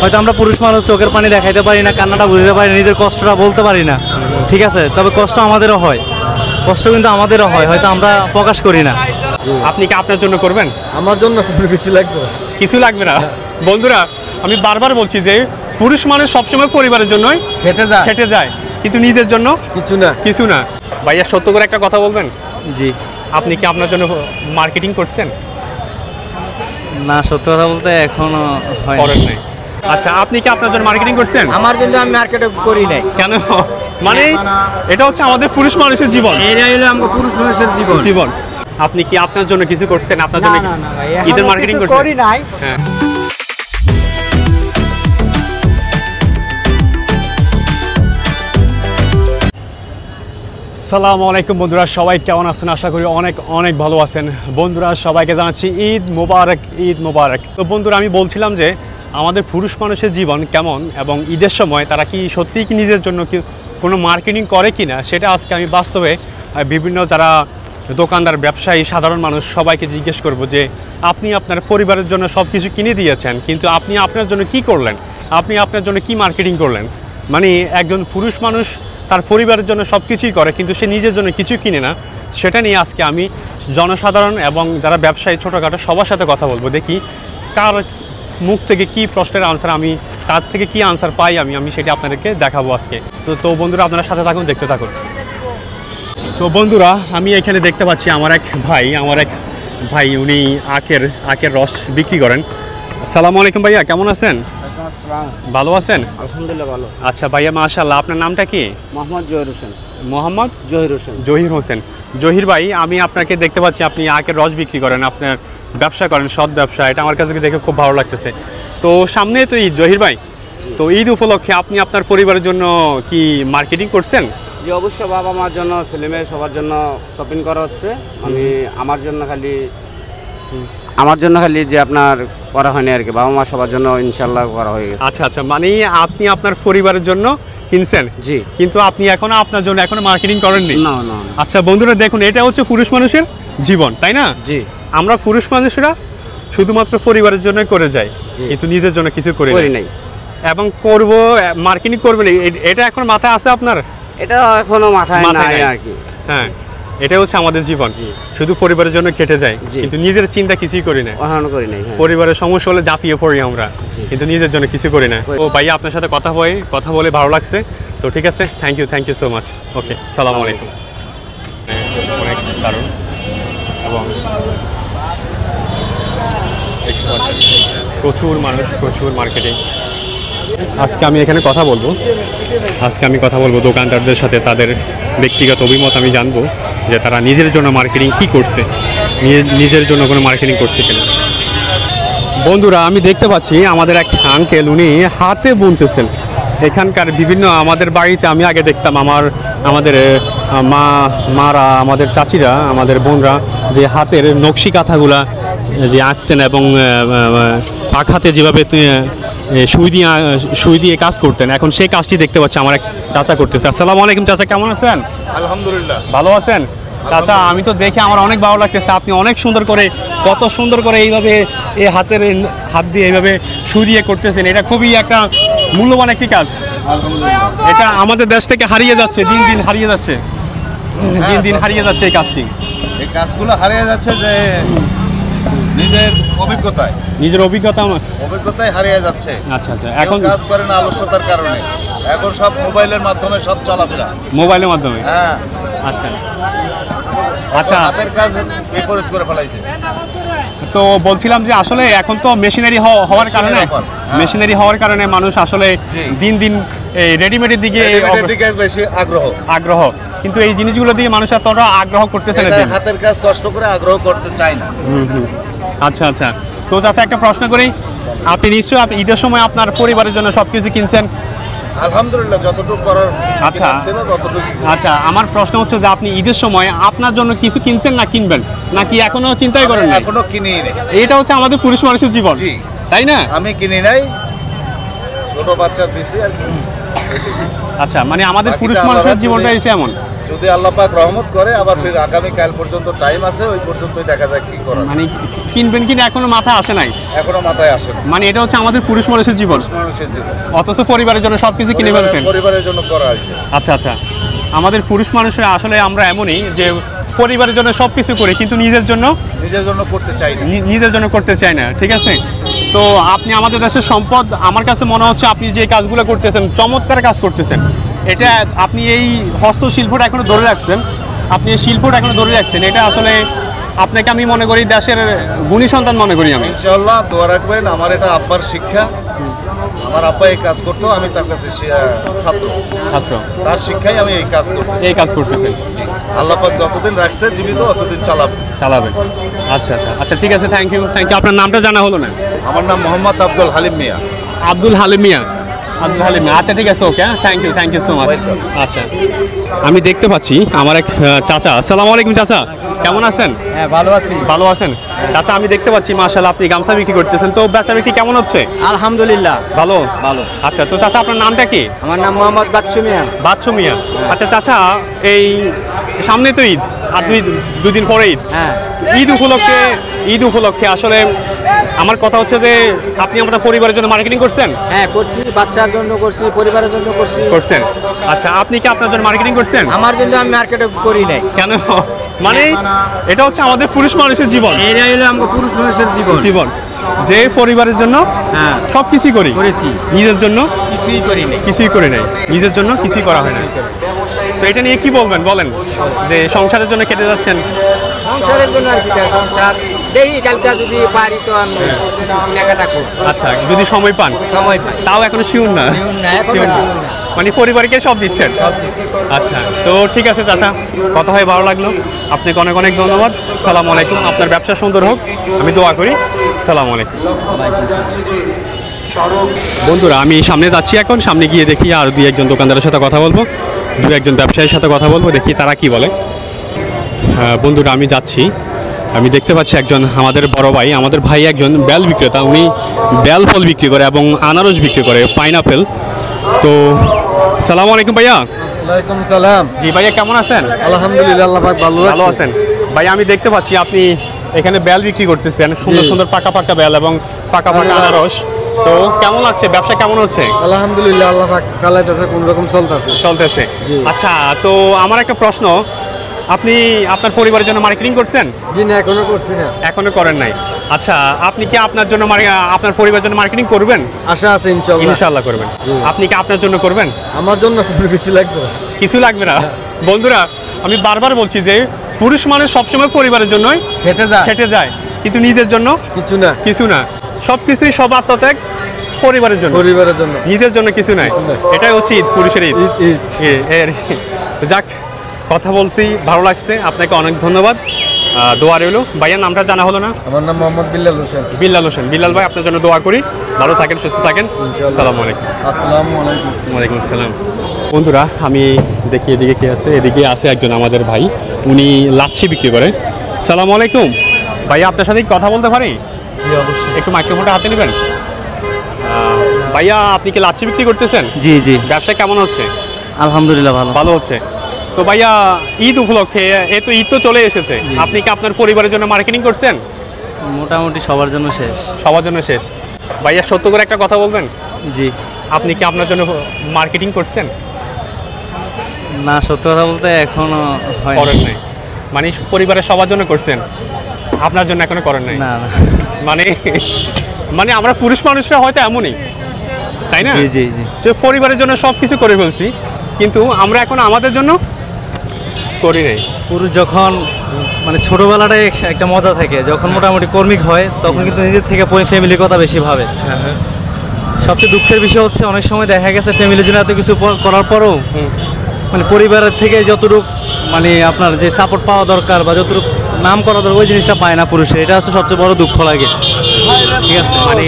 হয়তো আমরা পুরুষ মানুষ চোখের পানি দেখাইতে পারি না, কান্নাটা বুঝতে পারি না, নিজের কষ্টটা বলতে পারি না, ঠিক আছে, তবে কষ্ট আমাদেরও হয়, কষ্ট কিন্তু আমাদেরও হয়, হয়তো আমরা প্রকাশ করি না। আপনি কি আপনার জন্য করবেন? আমার জন্য কিছু লাগবে না। কিছু লাগবে না। বন্ধুরা, আমি বারবার বলছি যে পুরুষ মানুষ সবসময় পরিবারের জন্যই খেটে যায়, কিন্তু নিজের জন্য কিছু না। ভাইয়া সত্য করে একটা কথা বলবেন? জি। আপনি কি আপনার জন্য মার্কেটিং করছেন? না, সত্য কথা বলতে এখনো করেন নাই। আচ্ছা, আপনি কি আপনার জন্য মার্কেটিং করছেন? আমার জন্য আমি মার্কেটে করি নাই। কেন? মানে এটা হচ্ছে আমাদের পুরুষ মানুষের জীবন, এটাই হলো আমাদের পুরুষ মানুষের জীবন। আপনি কি আপনার জন্য কিছু করছেন? আপনার জন্য ঈদের মার্কেটিং করছেন? করি নাই। হ্যাঁ। আসসালামু আলাইকুম বন্ধুরা, সবাই কেমন আছেন? আশা করি অনেক অনেক ভালো আছেন। বন্ধুরা, সবাইকে জানাচ্ছি ঈদ মোবারক, ঈদ মোবারক। তো বন্ধুরা, আমি বলছিলাম যে আমাদের পুরুষ মানুষের জীবন কেমন এবং ঈদের সময় তারা কি সত্যিই কি নিজের জন্য কি কোনো মার্কেটিং করে কি না, সেটা আজকে আমি বাস্তবে বিভিন্ন যারা দোকানদার, ব্যবসায়ী, সাধারণ মানুষ সবাইকে জিজ্ঞেস করব যে আপনি আপনার পরিবারের জন্য সব কিছু কিনে দিয়েছেন, কিন্তু আপনি আপনার জন্য কি করলেন? আপনি আপনার জন্য কি মার্কেটিং করলেন? মানে একজন পুরুষ মানুষ তার পরিবারের জন্য সব কিছুই করে, কিন্তু সে নিজের জন্য কিছু কিনে না। সেটা নিয়ে আজকে আমি জনসাধারণ এবং যারা ব্যবসায়ী ছোটোখাটো সবার সাথে কথা বলবো, দেখি কার মুখ থেকে কি প্রশ্নের আনসার আমি, তার থেকে কি আনসার পাই আমি সেটা আপনাদেরকে দেখাবো আজকে। তো বন্ধুরা, আপনারা সাথে থাকুন, দেখতে থাকুন। তো বন্ধুরা, আমি এখানে দেখতে পাচ্ছি আমার এক ভাই উনি আখের রস বিক্রি করেন। আসসালামু আলাইকুম ভাইয়া, কেমন আছেন? ভালো আছেন? আলহামদুলিল্লাহ ভালো। আচ্ছা ভাইয়া, মাশাআল্লাহ, আপনার নামটা কি? মোহাম্মদ জহির হোসেন। মোহাম্মদ জহির হোসেন। জহির ভাই, আমি আপনাকে দেখতে পাচ্ছি আপনি আখের রস বিক্রি করেন, আপনার ব্যবসা করেন, সৎ ব্যবসা। এটা আমার কাছে দেখে খুব ভালো লাগতেছে। তো সামনে তো ঈদ জহির ভাই, তো ঈদ উপলক্ষে আপনি আপনার পরিবারের জন্য কি মার্কেটিং করছেন? জি অবশ্যই, বাবা মার জন্য, ছেলে মেয়ে সবার জন্য শপিং করা হচ্ছে। আমি আমার জন্য খালি যে আপনার করা হয়নি আর কি, বাবা মা সবার জন্য ইনশাল্লাহ করা হয়ে গেছে। আচ্ছা, মানে আপনি আপনার পরিবারের জন্য কিনছেন? জি। কিন্তু আপনি এখনো আপনার জন্য মার্কেটিং করেননি? না। আচ্ছা বন্ধুরা, দেখুন, এটা হচ্ছে পুরুষ মানুষের জীবন, তাই না? জি। আমরা পুরুষ মানুষরা শুধুমাত্র পরিবারের জন্য করে যাই, কিন্তু নিজের জন্য কিছু করি নাই এবং করব, মার্কেটিং করবেন, এটা এখন মাথায় আছে আপনার? এটা এখনো মাথায় নাই আর কি। হ্যাঁ, এটা হচ্ছে আমাদের জীবন, শুধু পরিবারের জন্য কেটে যায়, কিন্তু নিজের চিন্তা কিছুই করি না। পরিবারের সমস্যা হলে ঝাঁপিয়ে পড়ি আমরা, কিন্তু নিজের জন্য কিছু করি না। ও ভাইয়া, আপনার সাথে কথা বলে ভালো লাগছে। তো ঠিক আছে, থ্যাংক ইউ সো মাচ। ওকে, সালাম আলাইকুম। অনেক দারুণ এবং প্রচুর মানুষ, প্রচুর মার্কেটিং। আজকে আমি এখানে কথা বলবো দোকানদারদের সাথে, তাদের ব্যক্তিগত অভিমত আমি জানবো যে তারা নিজের জন্য মার্কেটিং কি করছে, নিজের জন্য কোনো মার্কেটিং করছে কিনা। বন্ধুরা, আমি দেখতে পাচ্ছি আমাদের এক আঙ্কেল, উনি হাতে বুনতেছেন। এখানকার বিভিন্ন, আমাদের বাড়িতে আমি আগে দেখতাম আমাদের মারা, আমাদের চাচিরা, আমাদের বোনরা যে হাতের নকশি কাঁথাগুলা যে আঁকতেন এবং পাখাতে যেভাবে সুই দিয়ে কাজ করতেন, এখন সেই কাজটি দেখতে পাচ্ছি আমার এক চাচা করতেছে। আসসালামু আলাইকুম চাচা, কেমন আছেন? আলহামদুলিল্লাহ, ভালো আছেন? চাচা, আমি তো দেখে আমার অনেক ভালো লাগতেছে, আপনি অনেক সুন্দর করে, কত সুন্দর করে এইভাবে হাত দিয়ে এইভাবে সুই দিয়ে করতেছেন। এটা খুবই একটা মূল্যবান একটি কাজ। এটা আমাদের দেশ থেকে হারিয়ে যাচ্ছে, দিন দিন হারিয়ে যাচ্ছে এই কাজটি। এই কাজগুলো হারিয়ে যাচ্ছে যে নিজের অভিজ্ঞতায় হারিয়ে যাচ্ছে। আচ্ছা, এখন কাজ করে না আলস্যতার কারণে, এখন সব মোবাইলের মাধ্যমে সব চলাফেরা, মোবাইলের মাধ্যমে। হ্যাঁ, আচ্ছা, হাতের কাজ বিপরীত করে ফেলাইছে। তো বলছিলাম যে আসলে এখন তো মেশিনারি হওয়ার কারণে মানুষ আসলে দিন দিন এই রেডিমেডের দিকে বেশি আগ্রহ, কিন্তু এই জিনিসগুলো দিয়ে মানুষ এতটা আগ্রহ করতেছে না, হাতের কাজ কষ্ট করে আগ্রহ করতে চায় না। আচ্ছা, তো চাচা একটা প্রশ্ন করি, আপনি নিশ্চয়ই ঈদের সময় আপনার পরিবারের জন্য সবকিছু কিনছেন? আলহামদুলিল্লাহ, যতটুকু করার। আচ্ছা, আমার প্রশ্ন হচ্ছে যে আপনি ঈদের সময় আপনার জন্য কিছু কিনছেন না কিনবেন, নাকি এখনো চিন্তাই করেন না? এখনো কিনি নাই। এটা হচ্ছে আমাদের পুরুষ মানুষের জীবন, তাই না? আমি কিনি নাই, ছোট বাচ্চা দিছি আর কি। আচ্ছা, মানে আমাদের বাকিটা পুরুষ আল্লাহ মানুষের রাখবে। জীবনটা এসে এমন, যদি আল্লাহ পাক রহমত করে আবার ফির আগামীকাল পর্যন্ত টাইম আছে, ওই পর্যন্তই দেখা যাক কি করা যায়। মানে কিনবেন কিনা এখনো মাথায় আসে নাই, এখনো মাথায় আসে না। মানে এটা হচ্ছে আমাদের পুরুষ মানুষের জীবন, মানুষের জীবন অথচ পরিবারের জন্য সবকিছু কিনে ফেলছেন। পরিবারের জন্য করা হয়েছে। আচ্ছা আচ্ছা, আমাদের পুরুষ মানুষরা আসলে আমরা এমনই যে পরিবারের জন্য সব কিছু করি কিন্তু নিজের জন্য নিজের জন্য করতে চাই না। নিজের জন্য করতে চাই না, ঠিক আছে? তো আপনি আমাদের দেশের সম্পদ, আমার কাছে মনে হচ্ছে আপনি যে কাজগুলো করতেছেন চমৎকার কাজ করতেছেন। এটা আপনি এই হস্তশিল্পটা এখনো ধরে রাখছেন, আপনি এই শিল্পটা এখনো ধরে রাখছেন, এটা আসলে আপনাকে আমি মনে করি দেশের গুণী সন্তান মনে করি আমি। ইনশাআল্লাহ দোয়া রাখবেন। আমার এটা আব্বার শিক্ষা, আমার আব্বা এই কাজ করতো, আমি তার কাছে ছাত্র তার শিক্ষায় আমি এই কাজ করতেছি। এই কাজ করতেছেন, আল্লাহ পাক যতদিন রাখছে জীবিত ততদিন চালাবেন। আচ্ছা আচ্ছা আচ্ছা, ঠিক আছে, থ্যাংক ইউ। আপনার নামটা জানা হলো না? আমার নাম মোহাম্মদ আব্দুল হালিম মিয়া। আব্দুল হালিম মিয়া, আচ্ছা ঠিক আছে, okay, thank you so much. Welcome. আচ্ছা, আমি দেখতে পাচ্ছি আমার এক চাচা। আসসালামু আলাইকুম চাচা, কেমন আছেন? হ্যাঁ, ভালো আছি। ভালো আছেন চাচা? আমি দেখতে পাচ্ছি মাশাআল্লাহ আপনি গামছা বিক্রি করতেছেন, তো বেচা বিক্রি কেমন হচ্ছে? আলহামদুলিল্লাহ ভালো ভালো। আচ্ছা, তো চাচা আপনার নামটা কি? আমার নাম মোহাম্মদ বাচ্চু মিয়া। বাচ্চু মিয়া। আচ্ছা চাচা, এই সামনে তো ঈদ, আর দুই দিন পরে ঈদ। হ্যাঁ, ঈদ উপলক্ষে আসলে আমার কথা হচ্ছে যে আপনি আপনার পরিবারের জন্য মার্কেটিং করছেন? হ্যাঁ করছি, বাচ্চার জন্য করছি, পরিবারের জন্য করছি। আচ্ছা, আপনি কি আপনার জন্য মার্কেটিং করছেন? আমার জন্য আমি মার্কেটে করি নাই। কেন? মানে এটা হচ্ছে আমাদের পুরুষ মানুষের জীবন, এটাই হলো আমাকে পুরুষ মানুষের জীবন। যে পরিবারের জন্য হ্যাঁ সব কিছুই করেছি, নিজের জন্য কিছুই করি নাই। কিছুই করে নাই, নিজের জন্য কিছুই করা হয় না। তো এটা নিয়ে কি বলেন যে সংসারের জন্য কেটে যাচ্ছেন? সংসারের জন্য আর কি, সংসার দেখি কালকে যদি পারি তো আমি কিছু কেনাকাটা করব। আচ্ছা, যদি সময় পান, সময় পাই। তাও এখনো শিওর না? এখনো শিওর না। মানে পরিবারকে সব দিচ্ছেন? সব দিচ্ছি। আচ্ছা, তো ঠিক আছে চাচা, কথা হয়ে ভালো লাগলো, আপনাকে অনেক অনেক ধন্যবাদ। সালাম আলাইকুম, আপনার ব্যবসা সুন্দর হোক, আমি দোয়া করি। সালাম আলাইকুম। বন্ধুরা, আমি সামনে যাচ্ছি, এখন সামনে গিয়ে দেখি আর দুই একজন দোকানদারের সাথে কথা বলবো, দুই একজন ব্যবসায়ীর সাথে কথা বলবো, দেখি তারা কি বলে। বন্ধুরা, আমি যাচ্ছি, আমি দেখতে পাচ্ছি একজন আমাদের বড় ভাই, আমাদের ভাই একজন বেল বিক্রেতা, উনি বেল ফল বিক্রি করে এবং আনারস বিক্রি করে, পাইনাপেল। তো সালাম আলাইকুম ভাইয়া। ওয়ালাইকুম সালাম। জি ভাইয়া, কেমন আছেন? আলহামদুলিল্লাহ, আল্লাহ পাক ভালো ভালো আছে। আছেন ভাই? আমি দেখতে পাচ্ছি আপনি এখানে বেল বিক্রি করতেছেন, সুন্দর জি। সুন্দর পাকা পাকা বেল এবং পাকা পাকা আনারস। তো কেমন লাগছে, ব্যবসা কেমন হচ্ছে? আলহামদুলিল্লাহ, আল্লাহ পাক চালাইতেছে, কোন রকম চলতেছে। জি। আচ্ছা, তো আমার একটা প্রশ্ন, আপনি আপনার পরিবারের জন্য মার্কেটিং করছেন? জি না, এখনো করছি না। এখনো করেন নাই? আচ্ছা, আপনি কি আপনার জন্য আপনার পরিবারের জন্য মার্কেটিং করবেন? আশা আছে ইনশাআল্লাহ। ইনশাআল্লাহ করবেন। জি। আপনি কি আপনার জন্য করবেন? আমার জন্য কোনো কিছু লাগবে না। কিছু লাগবে না? বন্ধুরা, আমি বারবার বলছি যে পুরুষ মানুষ সবসময় পরিবারের জন্যই খেটে যায়, কিন্তু নিজের জন্য কিছু না। সব কিছুই, সব আত্মত্যাগ পরিবারের জন্য, নিজের জন্য কিছু নাই। এটাই হচ্ছে ঈদ, পুরুষের ঈদ। তো যাক, কথা বলছি, ভালো লাগছে, আপনাকে অনেক ধন্যবাদ, দোয়া রইল। ভাইয়ের নামটা জানা হলো না? আমার নাম মোহাম্মদ বিল্লাল হোসেন। বিল্লাল হোসেন। বিল্লাল ভাই, আপনার জন্য দোয়া করি, ভালো থাকেন, সুস্থ থাকেন। আসসালামু আলাইকুম। আসসালামু আলাইকুম। ওয়ালাইকুম আসসালাম। বন্ধুরা, আমি দেখি এদিকে কে আছে, এদিকে আছে একজন আমাদের ভাই, উনি লাচ্ছি বিক্রি করে। সালাম আলাইকুম ভাইয়া, আপনার সাথে কি কথা বলতে পারি? জি অবশ্যই। একটু মাইক্রোফোনটা হাতে নেবেন। ভাইয়া, আপনি কি লাচ্ছি বিক্রি করতেছেন? জি জি, ব্যবসা কেমন হচ্ছে? আলহামদুলিল্লাহ ভালো হচ্ছে। তো ভাইয়া, ঈদ উপলক্ষে, ঈদ তো চলে এসেছে, আপনি কি আপনার পরিবারের জন্য মার্কেটিং করছেন? মোটামুটি সবার জন্য শেষ। সবার জন্য শেষ। ভাইয়া, সত্য করে একটা কথা বলবেন, জি আপনি কি আপনার জন্য মার্কেটিং করছেন? না, সত্যি কথা বলতে এখনো করেন নাই? মানে পরিবারের সবার জন্য করছেন, আপনার জন্য এখনো করেন নাই? না না। মানে আমরা পুরুষ মানুষরা হয়তো এমনই, তাই না? জি জি জি, যে পরিবারের জন্য সব কিছু করে ফেলছি, কিন্তু আমরা এখন আমাদের জন্য করি নাই। পুরুষ যখন মানে ছোটবেলাটাই একটা মজা থাকে, যখন মোটামুটি কর্মিক হয় তখন কিন্তু নিজের থেকে ফ্যামিলির কথা বেশি ভাবে। সবচেয়ে দুঃখের বিষয় হচ্ছে অনেক সময় দেখা গেছে ফ্যামিলির জন্য এত কিছু করার পরও মানে পরিবারের থেকে যতটুকু মানে আপনার যে সাপোর্ট পাওয়া দরকার বা যতটুকু নাম করা দরকার ওই জিনিসটা পায় না পুরুষের। এটা হচ্ছে সবচেয়ে বড় দুঃখ লাগে। ঠিক আছে, মানে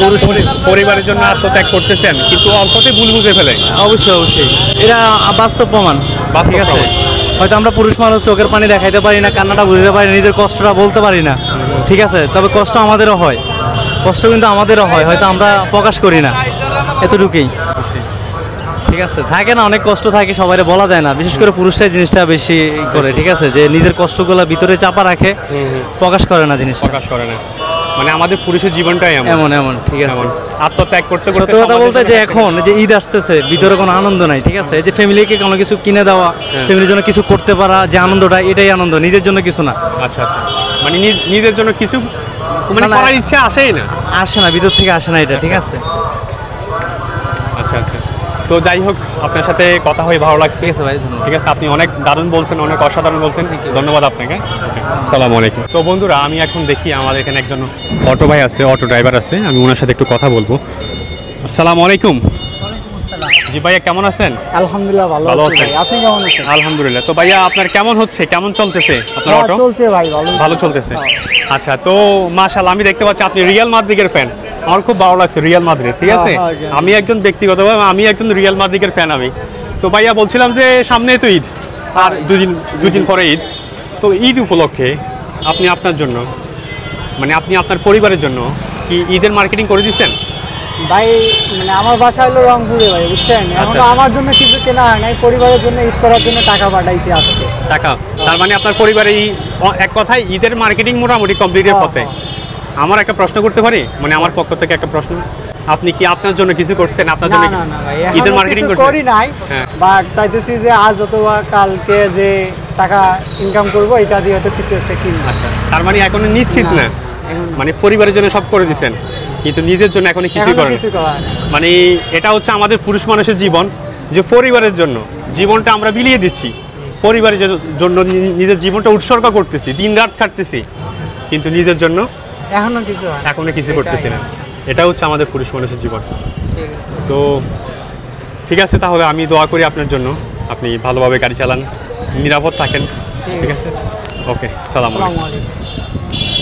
পুরুষ পরিবারের জন্য আত্মত্যাগ করতেছেন, কিন্তু অল্পতে ভুল বুঝে ফেলে। অবশ্যই অবশ্যই, এটা বাস্তব প্রমাণ। ঠিক আছে, হয়তো আমরা পুরুষ মানুষ চোখের পানি দেখাইতে পারি না, কান্নাটা বুঝতে পারি না, নিজের কষ্টটা বলতে পারি না, ঠিক আছে, তবে কষ্ট আমাদেরও হয়, কষ্ট কিন্তু আমাদেরও হয়, হয়তো আমরা প্রকাশ করি না, এতটুকুই। ঠিক আছে, থাকে না অনেক কষ্ট থাকে, সবাইরে বলা যায় না, বিশেষ করে পুরুষরাই জিনিসটা বেশি করে, ঠিক আছে, যে নিজের কষ্টগুলো ভিতরে চাপা রাখে, প্রকাশ করে না জিনিসটা। প্রকাশ করে না, মানে আমাদের পুরুষের জীবনটাই এমন এমন এমন, ঠিক আছে। এমন আত্মত্যাগ করতে করতে সত্যি কথা সমাজের বলতে জন্য যে একটা এখন যে ঈদ আসতেছে, ভিতরে কোনো আনন্দ নাই, ঠিক আছে, এই যে ফ্যামিলিকে কোনো কিছু কিনে দেওয়া, ফ্যামিলির জন্য কিছু করতে পারা, যে আনন্দটা, এটাই আনন্দ, নিজের জন্য কিছু না। আচ্ছা আচ্ছা, মানে নিজের জন্য কিছু মানে না, না। করার ইচ্ছা আসেই না। আসে না, ভিতর থেকে আসে না এটা, ঠিক আছে। আচ্ছা আচ্ছা, তো যাই হোক, আপনার সাথে কথা হয়ে ভালো লাগছে। ঠিক আছে ভাই, ধন্যবাদ। ঠিক আছে, আপনি অনেক দারুণ বলছেন, অনেক অসাধারণ বলছেন, ধন্যবাদ আপনাকে। আসসালামু আলাইকুম। তো বন্ধুরা, আমি এখন দেখি আমাদের এখানে একজন অটো ভাই আছে, অটো ড্রাইভার আছে, আমি ওনার সাথে একটু কথা বলবো। আসসালামু আলাইকুম। জি ভাইয়া, কেমন আছেন? আলহামদুলিল্লাহ ভালো ভালো আছি আছেন? ভাই। আপনি কেমন আছেন? আলহামদুলিল্লাহ। তো ভাইয়া, আপনার কেমন হচ্ছে, কেমন চলতেছে আপনার অটো? চলছে ভাই, ভালো ভালো চলতেছে। আচ্ছা, তো মাশাআল্লাহ, আমি দেখতে পাচ্ছি আপনি রিয়াল মাদ্রিদের ফ্যান। আমার খুব ভালো লাগছে রিয়াল মাদ্রিদ, ঠিক আছে। হ্যাঁ, হ্যাঁ, আমি একজন ব্যক্তিগতভাবে আমি একজন রিয়াল মাদ্রিদের ফ্যান আমি। তো ভাইয়া বলছিলাম যে সামনে তো ঈদ, আর দুদিন পরে ঈদ। তো ঈদ উপলক্ষে আপনি আপনার জন্য, মানে আপনি আপনার পরিবারের জন্য কি ঈদের মার্কেটিং করে দিচ্ছেন? ভাই, মানে আমার বাসা হলো রংপুরে ভাই, বুঝছেন। এখন আচ্ছা, তো আচ্ছা। আমার জন্য কিছু কেনা হয় নাই, পরিবারের জন্য ঈদ করার জন্য টাকা পাঠাইছি আজকে। টাকা, তার মানে আপনার পরিবারে এক কথায় ঈদের মার্কেটিং মোটামুটি কমপ্লিটের পথে। আমার একটা প্রশ্ন করতে পারি, মানে আমার পক্ষ থেকে একটা প্রশ্ন, আপনি কি আপনার জন্য কিছু করছেন, আপনার না জন্য না না ভাই, ঈদের এখনো মার্কেটিং কিছু করছেন? করি নাই, হ্যাঁ। বাট চাইতেছি যে আজ অথবা কালকে যে টাকা ইনকাম করব, এটা দিয়ে হয়তো কিছু একটা কিনবো। আচ্ছা, তার মানে এখনো নিশ্চিত না, না, এখন মানে পরিবারের জন্য সব করে দিচ্ছেন, কিন্তু নিজের জন্য এখনো কিছুই এখনো করেন। কিছু করা হয় না। মানে এটা হচ্ছে আমাদের পুরুষ মানুষের জীবন, যে পরিবারের জন্য জীবনটা আমরা বিলিয়ে দিচ্ছি, পরিবারের জন্য নিজের জীবনটা উৎসর্গ করতেছি, দিন রাত খাটতেছি, কিন্তু নিজের জন্য এখনো কিছু হয় না। এখনো কিছু করতেছি না। এটা হচ্ছে আমাদের পুরুষ মানুষের জীবন। ঠিক আছে। তো ঠিক আছে, তাহলে আমি দোয়া করি আপনার জন্য, আপনি ভালোভাবে গাড়ি চালান, নিরাপদ থাকেন। ঠিক আছে, ওকে, সালাম আলাইকুম। আসসালামু আলাইকুম।